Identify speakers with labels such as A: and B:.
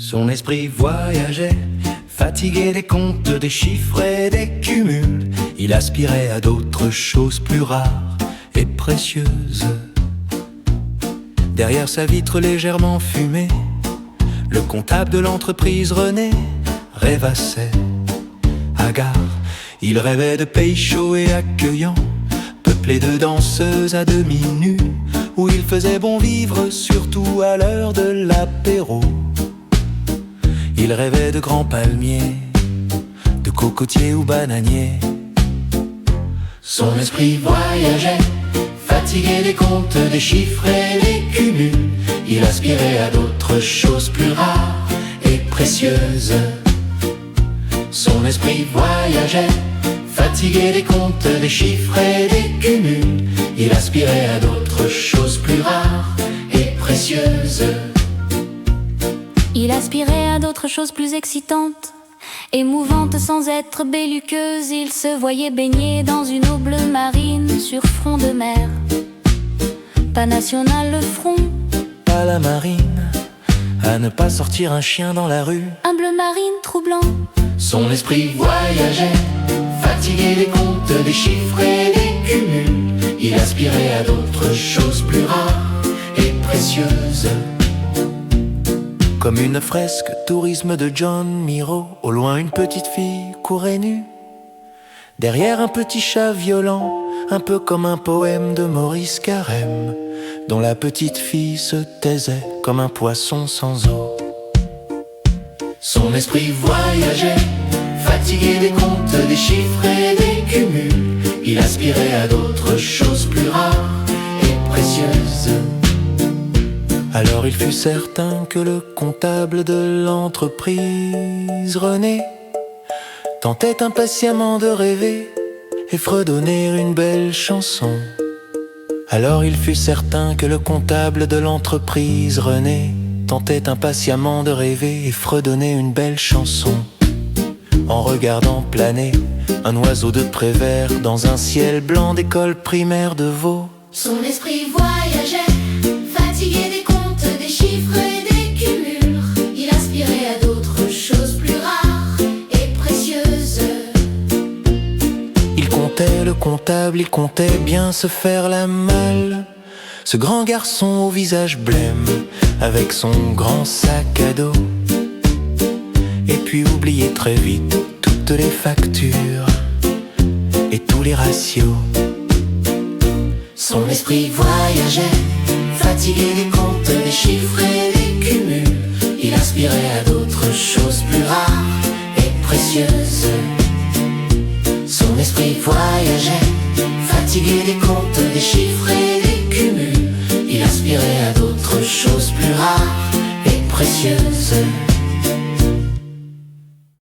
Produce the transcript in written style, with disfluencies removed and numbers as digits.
A: Son esprit voyageait, fatigué des comptes, des chiffres et des cumuls. Il aspirait à d'autres choses plus rares et précieuses. Derrière sa vitre légèrement fumée, le comptable de l'entreprise René rêvassait. Hagard, il rêvait de pays chauds et accueillants, peuplés de danseuses à demi nues, où il faisait bon vivre, surtout à l'heure de l'apéro. Il rêvait de grands palmiers, de cocotiers ou bananiers. Son esprit voyageait, fatigué des comptes, des chiffres et des cumuls. Il aspirait à d'autres choses plus rares et précieuses. Son esprit voyageait, fatigué des comptes, des chiffres et des cumuls. Il aspirait à d'autres choses plus rares et précieuses.
B: Il aspirait à d'autres choses plus excitantes, émouvantes sans être belliqueuses. Il se voyait baigner dans une eau bleue marine sur front de mer. Pas national le front,
A: Pas la marine, à ne pas sortir un chien dans la rue.
B: un bleu marine troublant.
A: Son esprit voyageait, fatigué des comptes, des chiffres et des cumuls. Il aspirait à d'autres choses plus rares et précieuses. Comme une fresque tourisme de John Miro, au loin une petite fille courait nue. Derrière un petit chat violent, un peu comme un poème de Maurice Carême, dont la petite fille se taisait comme un poisson sans eau. Son esprit voyageait, fatigué des comptes, des chiffres et des cumuls. Il aspirait à d'autres choses plus rares et précieuses. Alors il fut certain que le comptable de l'entreprise René tentait impatiemment de rêver et fredonner une belle chanson. Alors il fut certain que le comptable de l'entreprise René tentait impatiemment de rêver et fredonner une belle chanson, en regardant planer un oiseau de Prévert dans un ciel blanc d'école primaire de Vaud.
B: Son esprit voyageait, fatigué des comptes, des chiffres et des cumuls. Il aspirait à d'autres choses plus rares et précieuses.
A: Il comptait le comptable, il comptait bien se faire la malle. Ce grand garçon au visage blême, avec son grand sac à dos. Et puis oublier très vite toutes les factures et tous les ratios.
B: Son esprit voyageait, fatigué des comptes, des chiffres et des cumuls. Il aspirait à d'autres choses plus rares et précieuses. Son esprit voyageait, fatigué des comptes, des chiffres et des cumuls. Il aspirait à d'autres choses plus rares et précieuses.